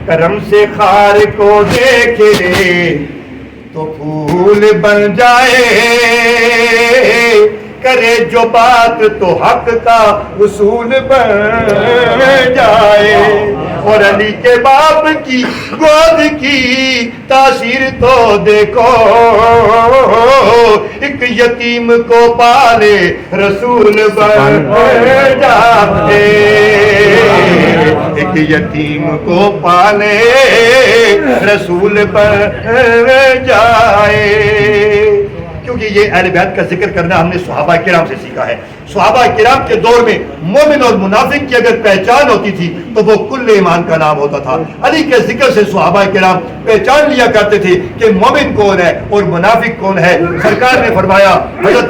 کرم سے خار کو دیکھے تو پھول بن جائے، کرے جو بات تو حق کا اصول بن جائے۔ اور علی کے باپ کی گود کی تاثیر تو دیکھو، ایک یتیم کو پالے رسول بن جائے، ایک یتیم کو پالے رسول بن جائے۔ کیونکہ یہ اہل بیت کا ذکر کرنا ہم نے صحابہ کرام سے سیکھا ہے۔ صحابہ کرام کے دور میں مومن اور منافق کی اگر پہچان ہوتی تھی تو وہ کل ایمان کا نام ہوتا تھا۔ علی کے ذکر سے صحابہ کرام پہچان لیا کرتے تھے کہ مومن کون ہے اور منافق کون ہے۔ سرکار نے فرمایا، حضرت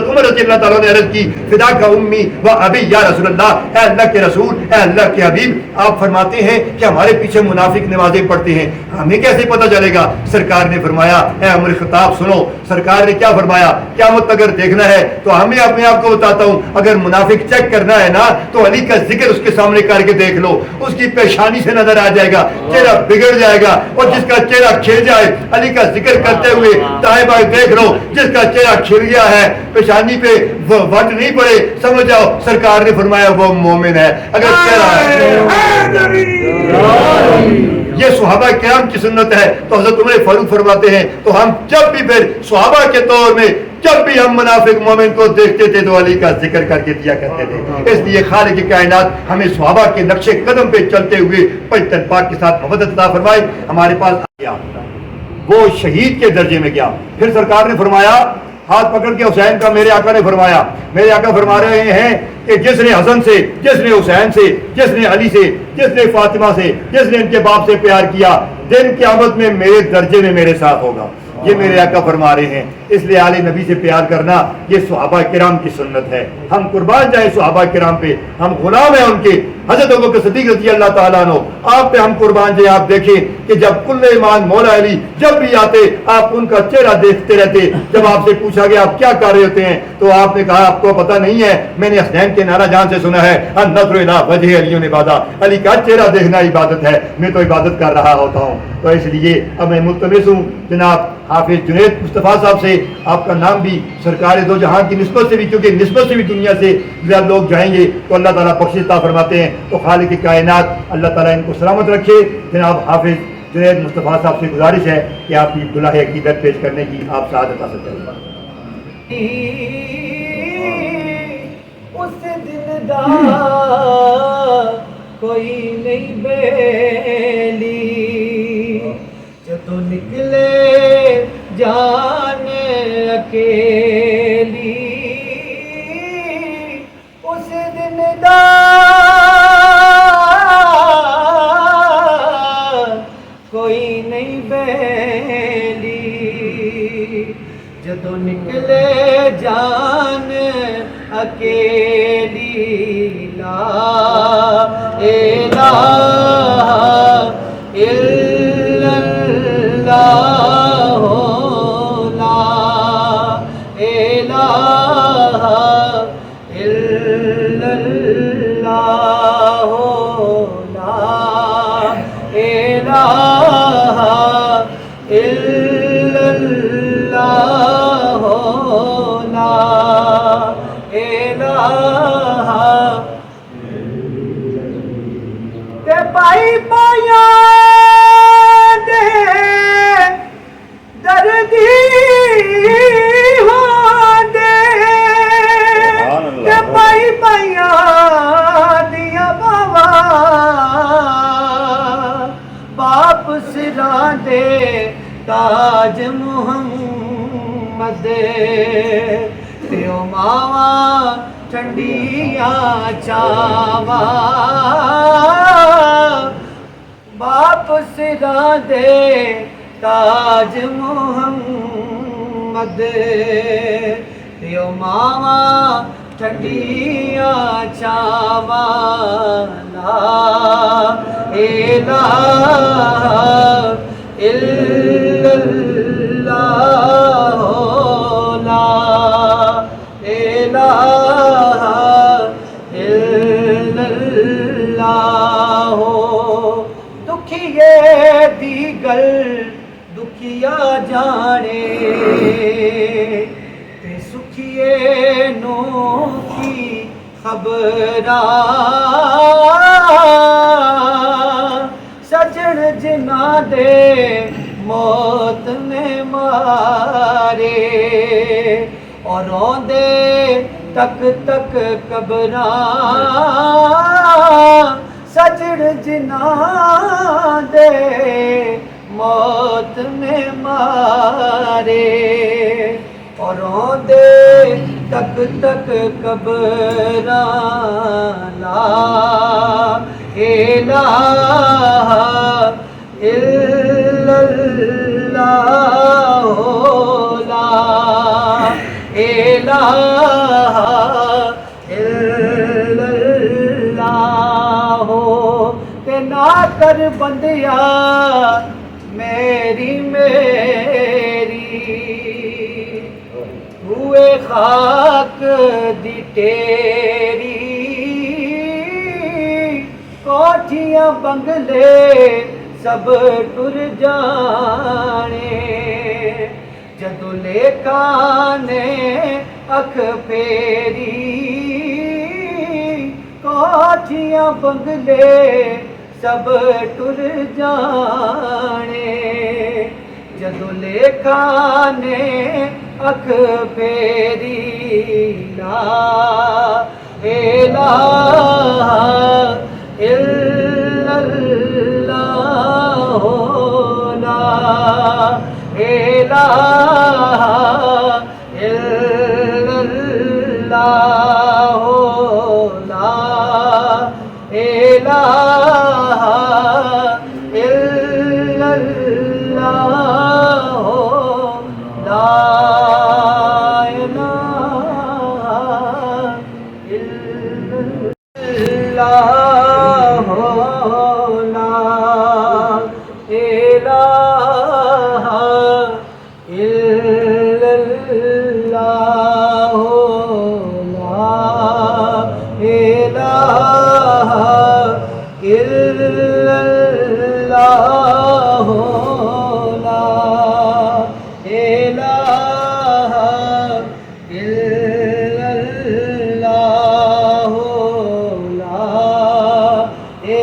عمر رضی اللہ تعالیٰ نے عرض کی، فدا کا امی و ابی یا رسول اللہ، اے اللہ کے رسول، اے اللہ کے حبیب، آپ فرماتے ہیں کہ ہمارے پیچھے منافق نمازیں پڑھتے ہیں، ہمیں کیسے پتہ چلے گا؟ سرکار نے فرمایا، اے عمر خطاب سنو، سرکار نے کیا فرمایا؟ قیامت اگر دیکھنا ہے تو ہمیں اپنے آپ کو بتاتا ہوں، اگر منافق چیک کرنا ہے نا تو علی کا ذکر اس کے سامنے کر کے دیکھ لو، اس کی پیشانی سے نظر آ جائے گا، چہرہ بگڑ جائے گا، اور جس کا چہرہ کھل جائے علی کا ذکر کرتے ہوئے دائیں بائیں دیکھ لو، جس کا چہرہ کھل گیا ہے، پیشانی پہ وٹ نہیں پڑے، سمجھ جاؤ سرکار نے فرمایا وہ مومن ہے۔ اگر چہرہ، یہ صحابہ کرام کی سنت ہے۔ تو حضرت عمر فاروق فرماتے ہیں، تو ہم جب بھی پھر صحابہ کے دور میں جب بھی ہم منافق مومن کو دیکھتے تھے تو علی کا ذکر کر کے دیا کرتے تھے۔ اس لیے خالق کائنات ہمیں صحابہ کے نقش قدم پہ چلتے ہوئے پنجتن پاک کے ساتھ محبت عطا فرمائے۔ ہمارے پاس آ گیا، وہ شہید کے درجے میں گیا۔ پھر سرکار نے فرمایا، ہاتھ پکڑ کے حسین کا میرے آقا نے فرمایا، میرے آقا فرما رہے ہیں کہ جس نے حسن سے، جس نے حسین سے، جس نے علی سے، جس نے فاطمہ سے، جس نے ان کے باپ سے پیار کیا، دن قیامت میں میرے درجے میں میرے ساتھ ہوگا۔ یہ میرے آقا فرما رہے ہیں۔ اس لیے آل نبی سے پیار کرنا یہ صحابہ کرام کی سنت ہے۔ ہم قربان جائیں صحابہ کرام پہ، ہم غلام ہیں ان کے۔ حضرت ابوبکر صدیق رضی اللہ تعالیٰ عنہ، آپ پہ ہم قربان جائیں۔ آپ دیکھیں کہ جب کل ایمان مولا علی جب بھی آتے آپ ان کا چہرہ دیکھتے رہتے۔ جب آپ سے پوچھا گیا آپ کیا کر رہے ہوتے ہیں تو آپ نے کہا آپ کو پتہ نہیں ہے، میں نے حسین کے نعرہ جان سے سنا ہے، النظر الی وجہ علی عبادۃ، علی کا چہرہ دیکھنا عبادت ہے، میں تو عبادت کر رہا ہوتا ہوں۔ تو اس لیے اب میں ملتمس ہوں جناب حافظ جنید مصطفیٰ صاحب سے، آپ کا نام بھی سرکار دو جہاں کی نسبت سے بھی، کیونکہ نسبت سے بھی دنیا سے زیادہ لوگ جائیں گے تو اللہ تعالیٰ بخشش عطا فرماتے ہیں۔ تو خالق کائنات اللہ تعالیٰ ان کو سلامت رکھے۔ جناب حافظ جنید مصطفیٰ صاحب سے گزارش ہے کہ آپ کی دلہا عقیدت پیش کرنے کی آپ سعادت حاصل کریں۔ اس دل دا کوئی نہیں بیلی، جدوں نکلے جان اکیلی، اس دن دا کوئی نہیں بیلی، جدوں نکلے جان اکیلی، لا الہ الا اللہ، لا الہ الا اللہ، لا الہ الا اللہ، لا الہ تے پائی پایا دے دردی ہو دے، تے پائی پایا دیا بابا باپ سراں دے تاج محمد، تیو ماوا ٹھنڈیاں چاوا باپ سراں دے تاج محمد، تیو ماوا ٹھنڈیاں چاوا، لا الہ الا اللہ، لا الہ الا اللہ، دکھیے دی گل دکھیا جانے تے سکھیے نو کی خبراں سجن جنا دے موت نے مارے اور روندے تک تک قبراں سجن جنا دے موت نے مارے اور روندے تک تک قبراں لا الہ الا اللہ لا الہ الا اللہ تے نہ کر بندیا میری ہوئے خاک دی تیری کوٹھیاں بنگلے سب ٹر جانے جدو لیکھا نے اکھ پھیری کوٹھیاں بنگلے سب ٹر جانے جدو لیکھا نے اکھ پھیری لا الہ الا اللہ لا الہ الا اللہ لا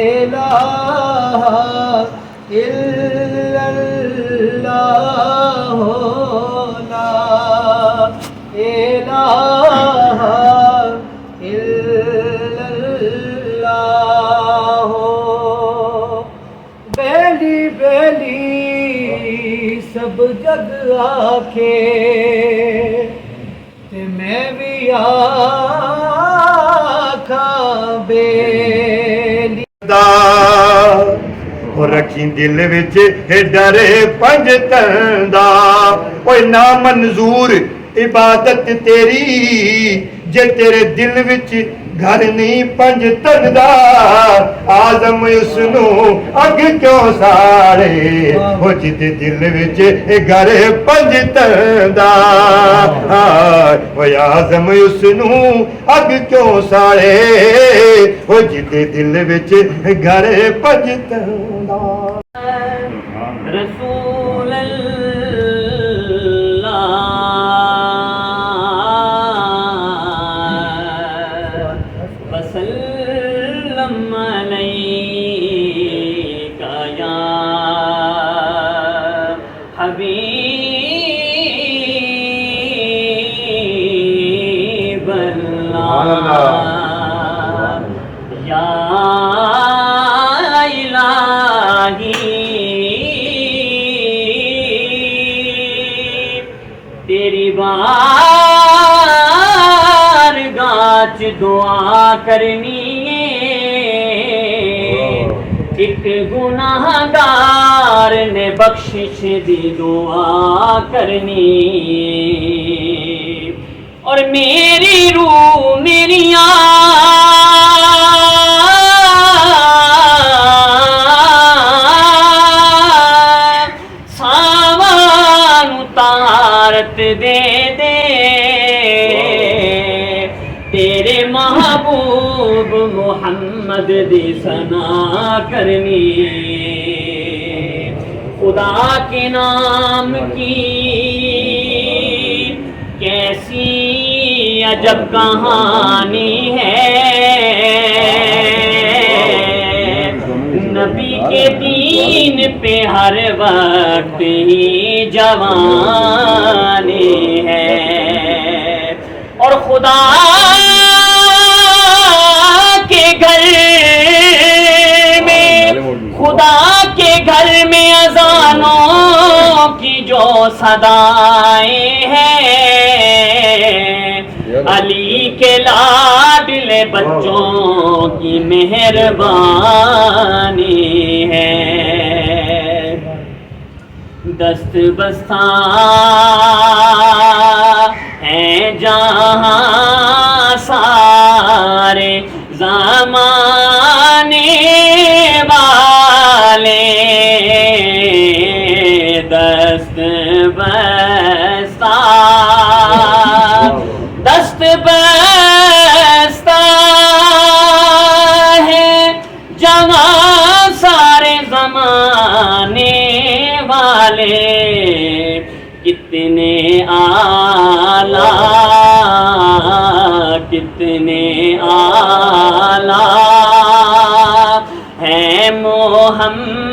الہ الا اللہ لا بیلی بیلی سب جگ آکھے تے میں بھی آکھاں بیلی رکھی دل وچ ڈر پنجتن دا اوے نا منظور عبادت تیری جے تیرے دل وچ گھر نہیں پنجتن دا آزم اس نو اگ کیوں ساڑے ہو جدے دل وچ گھر پنجتن دا وہ آزم اس نو اگ کیوں ساڑے ہو جدے دل وچ گھر پنجتن دا رسول وسلم علیکا یا حبیب اللہ یا الہی تیری بارگاہ چ دعا کرنی ایک گناہگار نے بخشش دی دعا کرنی اور میری روح میری سامان اتارت دے دے تیرے محبوب محمد دی ثنا کرنی خدا کے نام کی کیسی عجب کہانی ہے، نبی کے دین پہ ہر وقت ہی جوانی ہے، اور خدا کے گھر میں، خدا کے گھر میں اذانوں کی جو صدائیں ہیں، علی کے لاڈلے بچوں کی مہربانی ہے، دست بستہ ہیں جہاں سارے زمانے والے، دست بستہ ہے جہاں سارے زمانے والے، کتنے اعلیٰ کتنے اعلیٰ ہیں محمد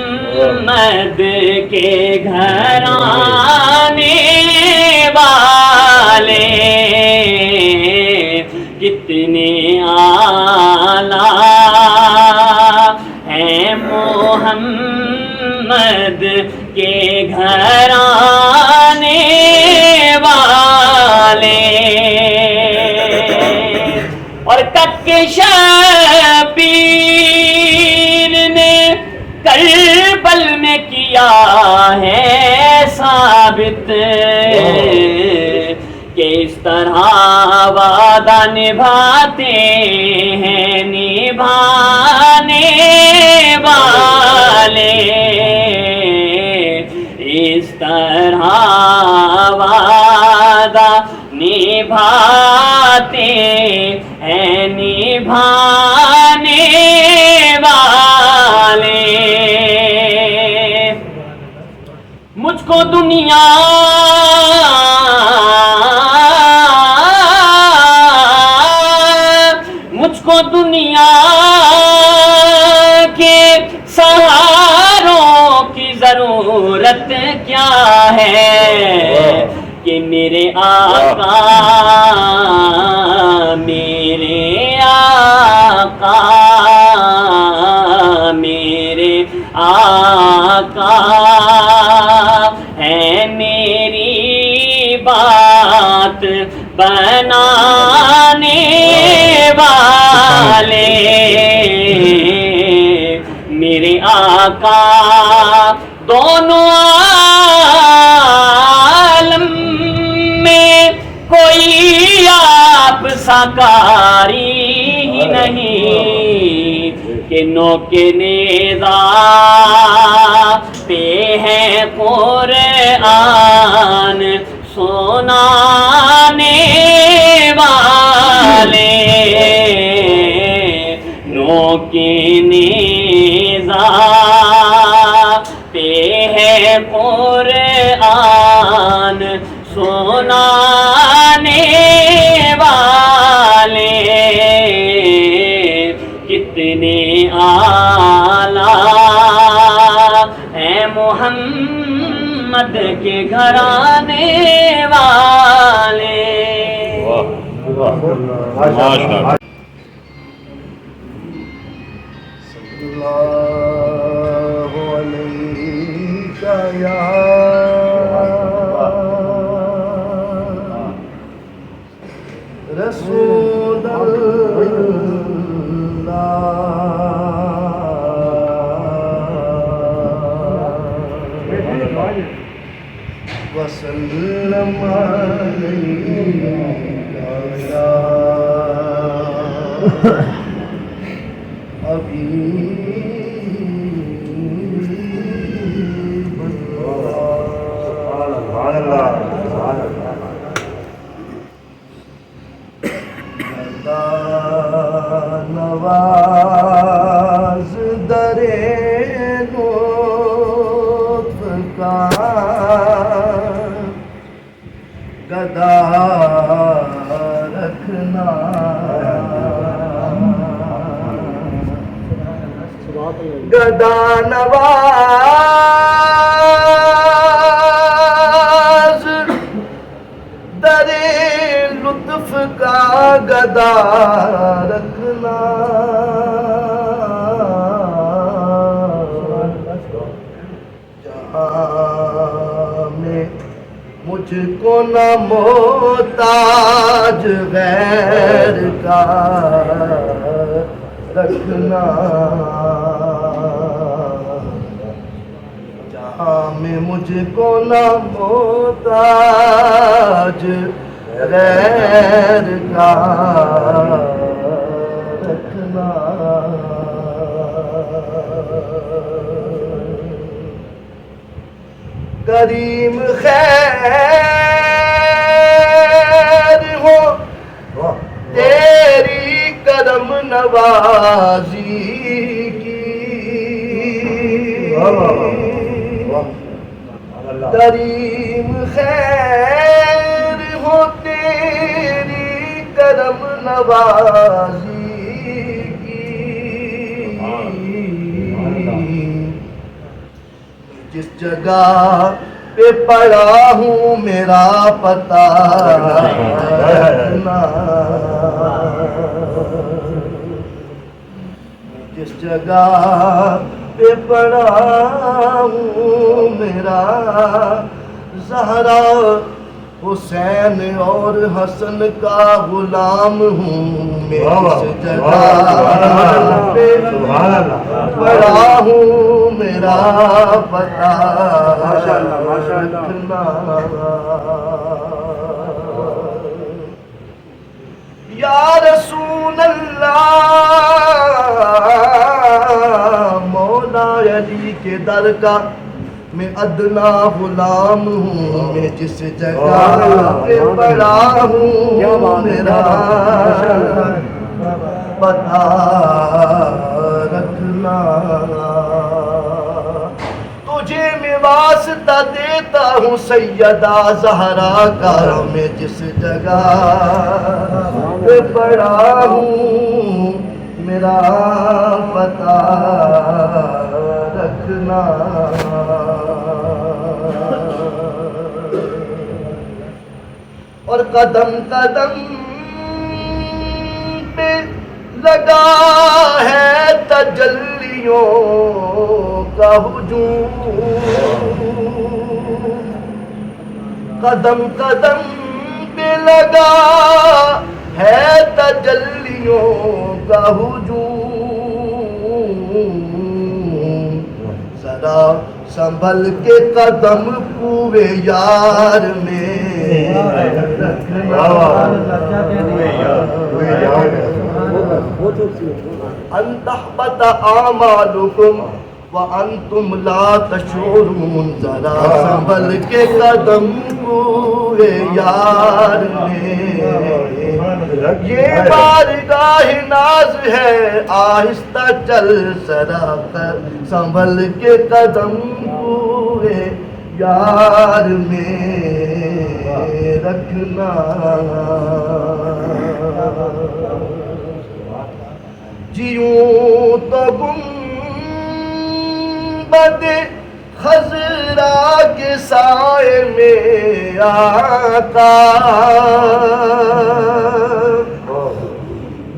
کے گھرانے والے، کتنے اعلیٰ ہیں محمد کے گھرانے والے، اور کک شبیر نے کربل میں کیا ہے ثابت کہ اس طرح وعدہ نبھاتے ہیں نبھانے والے، اس طرح وعدہ نبھاتے ہیں نبھانے والے، مجھ کو دنیا کے سہاروں کی ضرورت کیا ہے کہ میرے آقا ہے میری بات بنانے والے، میرے آقا دونوں عالم میں کوئی آپ سا قاری ہی نہیں، کہ نوکے نیزہ پہ ہے قرآن سنانے والے، نوکے نیزہ پہ ہے قرآن سنانے والے، کتنے اعلیٰ ہیں محمد کے گھرانے والے۔ ماشاءاللہ۔ رسول اللہ وسلم نواز درے لطف رکھنا گدا نواز درے لطف کا گدا رکھنا جہاں میں مجھ کو نہ محتاج غیر کا رکھنا جہاں میں مجھ کو نہ محتاج غیر کا رکھنا کریم خیر ہو تیری کرم نوازی کی کریم خیر ہو تیری کرم نوازی کی جس جگہ پہ پڑا ہوں میرا پتہ رکھنا جس جگہ پہ پڑا ہوں میرا زہرا حسین اور حسن کا غلام ہوں میں جس جگہ پہ پڑا ہوں میرا پتہ رکھنا یا رسول اللہ مولا علی کے در کا میں ادنا غلام ہوں میں جس جگہ پہ پڑا ہوں میرا پتہ رکھنا تجھے میں واسطہ دیتا ہوں سیدہ زہرا کا میں جس جگہ پہ پڑا ہوں میرا پتہ رکھنا اور قدم قدم پہ لگا ہے تجلیوں کا ہجوم قدم قدم پہ لگا ہے تجلیوں کا ہجوم ذرا سنبھل کے قدم پورے یار میں ان تحبط اعمالکم وانتم لا تشعرون ذرا سنبھل کے قدم پورے یار میں یہ بارگاہ ناز ہے آہستہ چل ذرا سنبھل کے قدم پورے یار میں رکھنا جیوں تو گنبد خضرا کے سائے میں آقا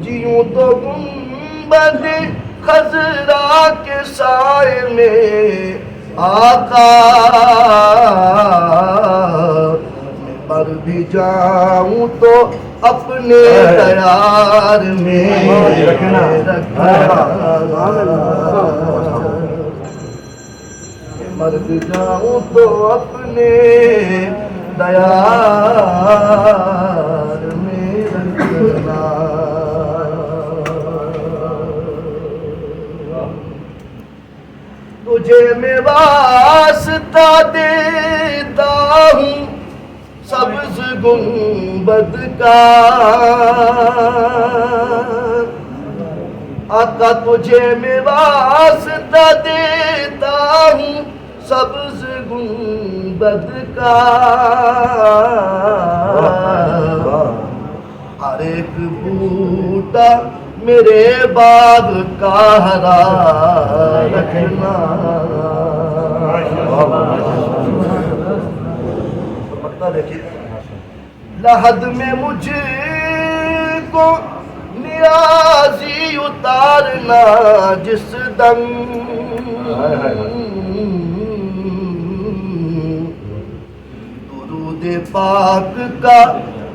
جیوں تو گنبد خضرا کے سائے میں آقا مر بھی جاؤں تو اپنے دیار میں رکھنا مر بھی جاؤں تو اپنے دیار میں رکھنا تجھے میں واسطہ دیتا ہوں سبز گنبد کا آقا تجھے میں واسطہ دیتا ہوں سبز گنبد کا ہر ایک بوٹا میرے باغ کا ہرا رکھنا دیکھیے لحد میں مجھ کو نیازی اتارنا جس دم درود پاک کا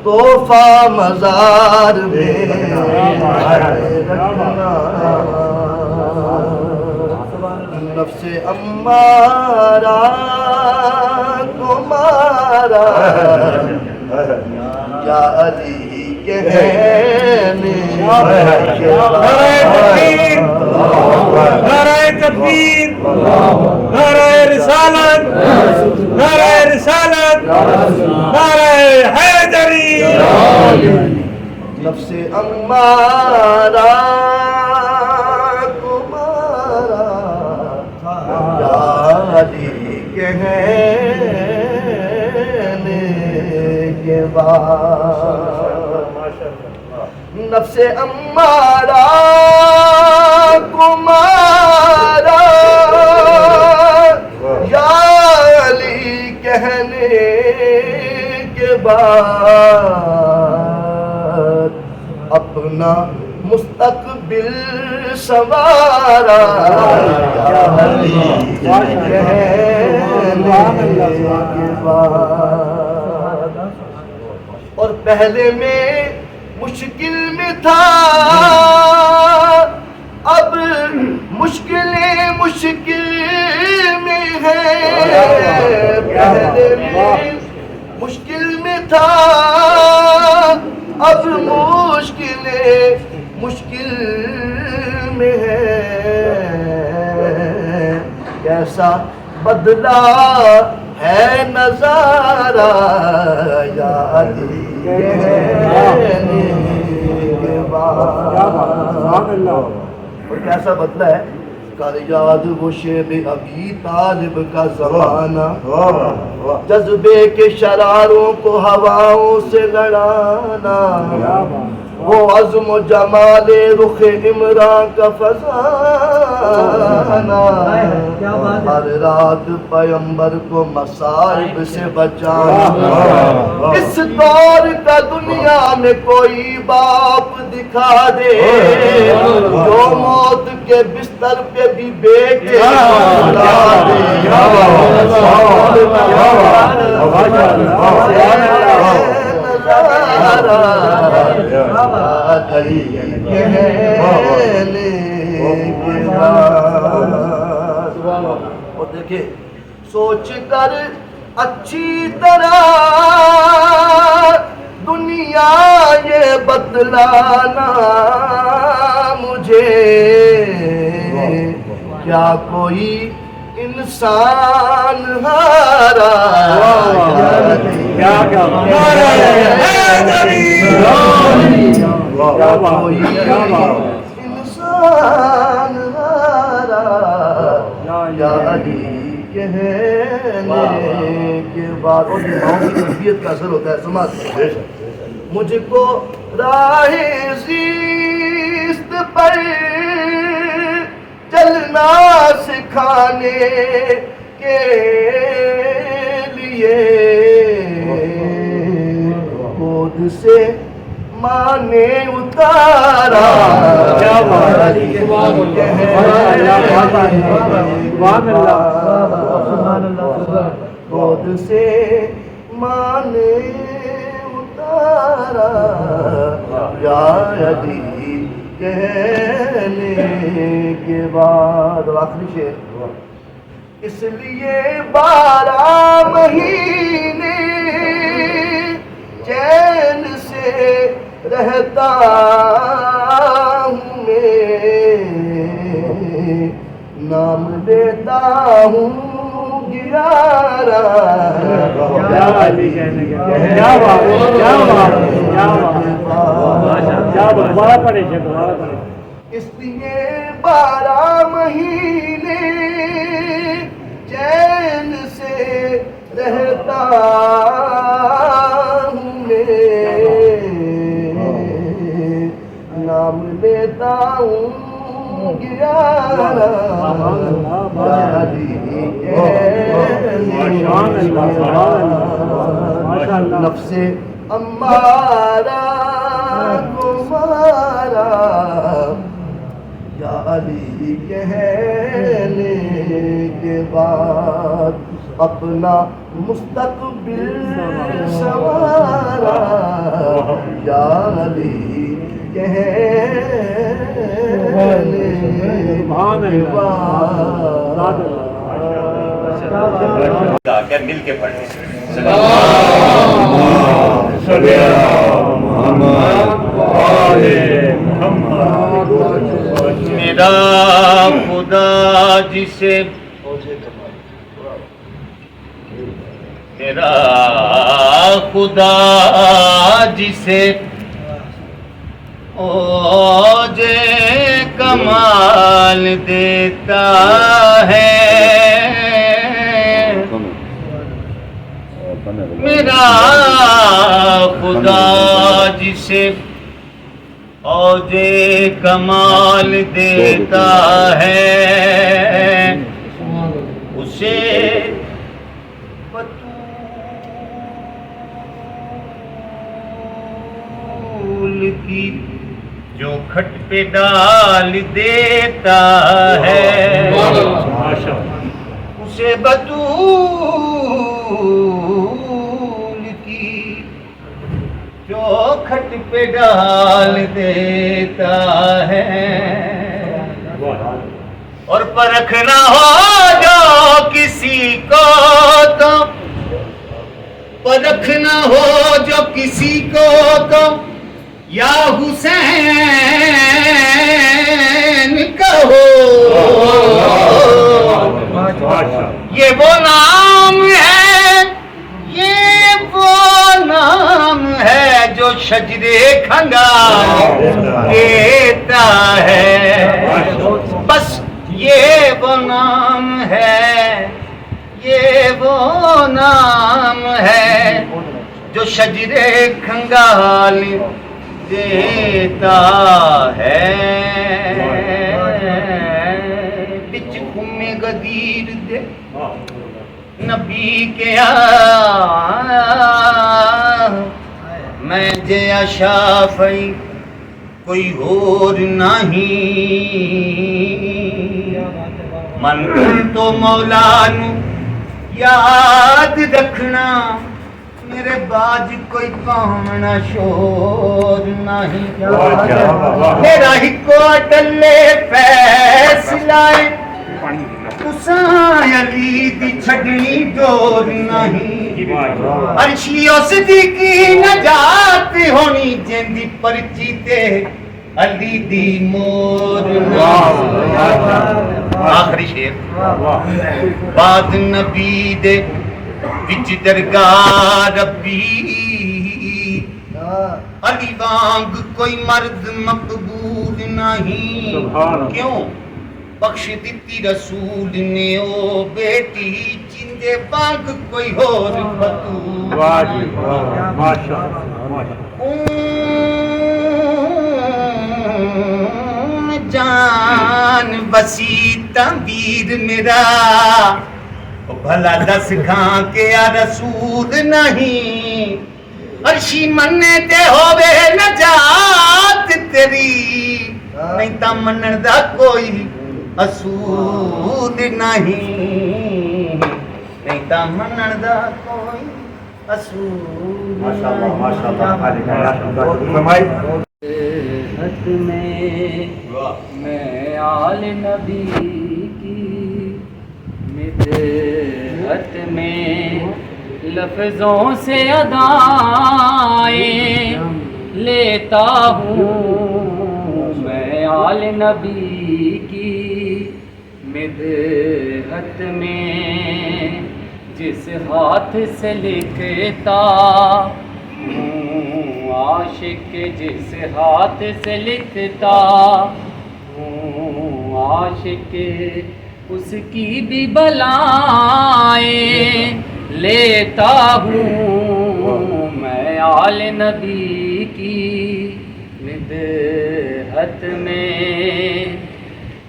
تحفہ مزار میں رکھنا نفس امارہ کو مارا یا علی کہنے نعرہ تکبیر نعرہ رسالت نعرہ رسالت نعرہ حیدری نفس امارہ کو مارا یا علی کہنے کے بعد نفس امارہ کو مارا یا علی کہنے کے بعد اپنا مستقبل سنوارا یا علی کہنے کے بعد اور پہلے میں مشکل میں تھا اب مشکلیں مشکل میں ہے پہلے میں مشکل میں تھا اب مشکلیں مشکل میں ہے کیسا بدلا ہے نظارہ یا علی کہنے کے بعد اور کیسا بدلا ہے کر یاد وہ شیب ابی طالب کا زمانہ جذبے کے شراروں کو ہواؤں سے لڑانا وہ عزم و جمال رخ عمران کا فسانہ ہر رات پیمبر کو مصائب سے بچانا اس دور کا دنیا میں کوئی باپ دکھا دے جو موت کے بستر پہ بھی بیٹے بلا دے اور دیکھیں سوچ کر اچھی طرح دنیا یہ بتلانا مجھے کیا کوئی انسان ہارا کوئی انسان ہارا یا علی کہنے کے بعد اور ماؤں کی تربیت کا اثر ہوتا ہے سماج مجھ کو راہ زیست پر چلنا سکھانے کے لیے خود سے ماں نے اتارا خود سے ماں نے اتارا یا علی کہنے کے بعد اور آخری شعر اس لیے 12 مہینے چین سے رہتا ہوں میں نام لیتا ہوں 11 اس لیے 12 مہینے چین سے رہتا ہوں میں گیا یا علی نفس امارہ کو مارا یا علی کہنے کے بعد اپنا مستقبل سنوارا یا علی کہنے کے بعد کر مل کے پڑھیں میرا خدا جسے میرا خدا جسے اوج کمال دیتا ہے میرا خدا جسے اوج کمال دیتا ہے اسے بطول کی جو کھٹ پہ ڈال دیتا ہے اسے بطول کی جو کھٹ پہ ڈال دیتا ہے اور پرکھنا ہو جو کسی کو تو پرکھنا ہو جو کسی کو تو یا حسین کہو یہ وہ نام ہے یہ وہ نام ہے جو شجرے کھنگا دیتا ہے بس یہ وہ نام ہے یہ وہ نام ہے جو شجرے کھنگال دیتا ہے بچ خمِ غدیر دے نبی کے میں جے شافعی کوئی اور نہیں من تو مولا نو یاد رکھنا میرے باج کوئی پاونا شور نہیں میرا ہی کو ڈلے فیصلہ تساں علی دی چھڑنی ڈور نہیں عرشی صدیقی نجات ہونی جندی پرچی تے علی دی مور نہیں آخری شیر بعد نبی دے وچ درگاہ ربی علی وانگ کوئی مرد مقبول نہیں کیوں بخش دیتی رسول نے او بیٹی چندے وانگ کوئی اور بطول جان بسی تعبیر میرا بھلا دس کھاں کے یا رسول نہیں عرشی مننے تے ہووے نجات تیری نہیں تا منن دا کوئی اصول نہیں نہیں تا منن دا کوئی اصول میں آل نبی کی مدحت میں لفظوں سے ادائیں لیتا ہوں میں آل نبی کی مدحت میں جس ہاتھ سے لکھتا ہوں عاشق جس ہاتھ سے لکھتا ہوں عاشق اس کی بھی بلائیں لیتا ہوں میں آل نبی کی مدحت میں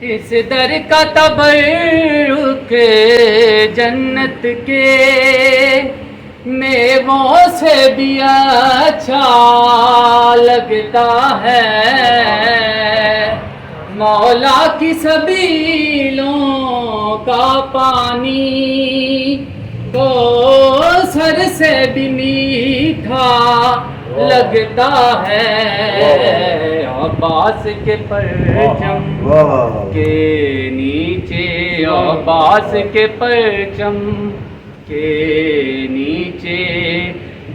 اس در کا تبرک جنت کے میووں سے بھی اچھا لگتا ہے، مولا کی سبیلوں کا پانی کوثر سے بھی میٹھا لگتا ہے، عباس کے پرچم کے نیچے، عباس کے پرچم کے نیچے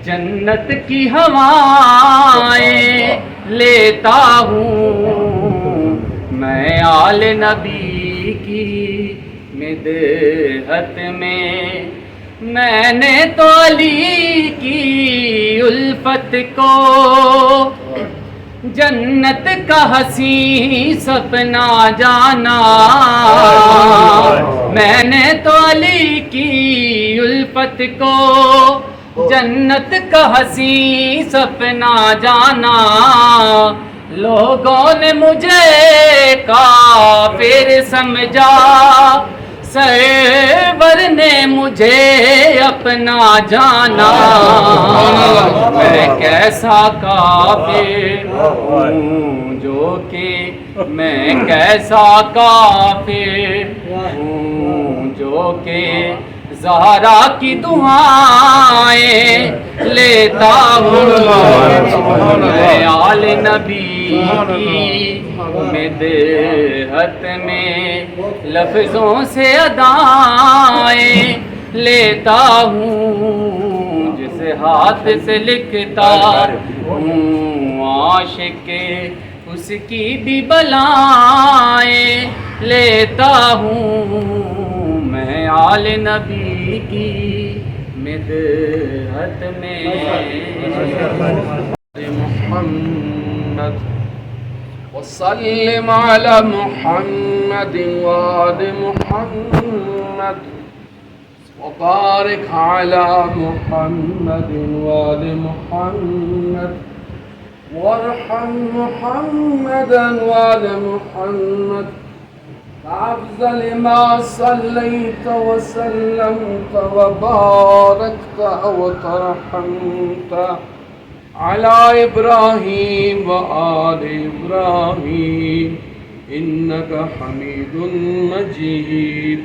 جنت کی ہوائیں لیتا ہوں میں، آل نبی کی مدحت میں نے تو علی کی الفت کو جنت کا حسین سپنا جانا، میں نے تو علی کی الفت کو جنت کا حسین سپنا جانا، لوگوں نے مجھے کافر سمجھا، سرور نے مجھے اپنا جانا، میں کیسا کافر ہوں جو کہ میں کیسا کافر ہوں جو کہ زہرا کی دعائیں لیتا ہوں میں، آل نبی کی مدحت میں لفظوں سے ادائیں لیتا ہوں، جس ہاتھ سے لکھتا ہوں عاشق اس کی بھی بلائیں لیتا ہوں میں، آل نبی کی مدحت میں محمد وسلم على محمد وآل محمد وبارك على محمد وآل محمد وارحم محمدا وآل محمد أفضل ما صليت وسلمت وباركت وترحمت على إبراهيم وآل إبراهيم إنك حميد مجيد.